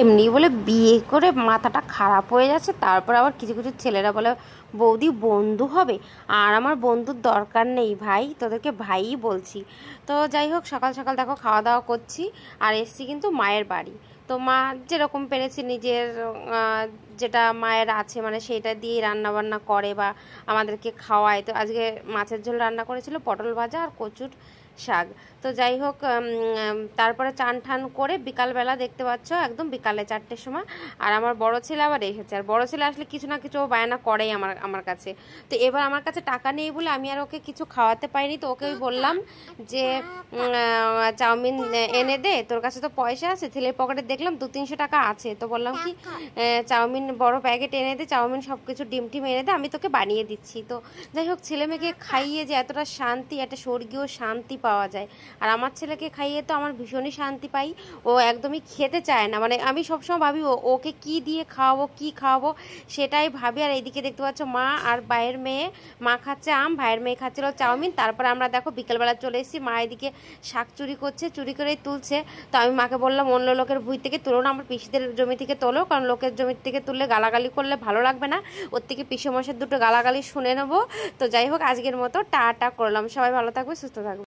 এমনি বলে বিয়ে করে মাথাটা খারাপ হয়ে যাচ্ছে, তারপর আবার কিছু কিছু ছেলেরা বলে বৌদি বন্ধু হবে। আর আমার বন্ধুর দরকার নেই ভাই, তোদেরকে ভাইই বলছি। তো যাই হোক, সকাল সকাল দেখো খাওয়া দাওয়া করছি আর এসছি কিন্তু মায়ের বাড়ি। তো মা যেরকম পেরেছে নিজের যেটা মায়ের আছে মানে সেটা দিয়েই রান্না বান্না করে বা আমাদেরকে খাওয়ায়। তো আজকে মাছের ঝোল রান্না করেছিল, পটল ভাজা আর কচুর শাক। তো যাই হোক, তারপরে চান ঠান করে বিকালবেলা দেখতে পাচ্ছ একদম বিকালে 4টের সময় আর আমার বড় ছেলে আবার এসেছে। আর বড় ছেলে আসলে কিছু না কিছু ও বায়না করেই আমার আমার কাছে। তো এবার আমার কাছে টাকা নেই বলে আমি আর ওকে কিছু খাওয়াতে পারিনি। তো ওকে বললাম যে চাউমিন এনে দে, তোর কাছে তো পয়সা আছে। ছেলের পকেটে দেখলাম 200-300 টাকা আছে। তো বললাম কি চাউমিন বড় প্যাকেট এনে দে, চাউমিন সব কিছু ডিম টিম এনে দে, আমি তোকে বানিয়ে দিচ্ছি। তো যাই হোক, ছেলে মেয়েকে খাইয়ে যে এতটা শান্তি, একটা স্বর্গীয় শান্তি পাওয়া যায়। আর আমার ছেলেকে খাইয়ে তো আমার ভীষণই শান্তি পাই। ও একদমই খেতে চায় না, মানে আমি সবসময় ভাবি ওকে কি দিয়ে খাওয়াবো কি খাওয়াবো সেটাই ভাবি। আর এইদিকে দেখতে পাচ্ছ মা আর ভাইয়ের মেয়ে, মা খাচ্ছে আম, ভাইয়ের মেয়ে খাচ্ছিল চাউমিন। তারপরে আমরা দেখো বিকেলবেলা চলে এসেছি, মা এদিকে শাক চুরি করছে, চুরি করেই তুলছে। তো আমি মাকে বললাম অন্য লোকের ভুঁই থেকে তোলো না, আমার পিসিদের জমি থেকে তোলো, কারণ লোকের জমি থেকে তুললে গালাগালি করলে ভালো লাগবে না। ওর থেকে পিসে মশার দুটো গালাগালি শুনে নেবো। তো যাই হোক, আজকের মতো টাটা করলাম। সবাই ভালো থাকবে, সুস্থ থাকবে।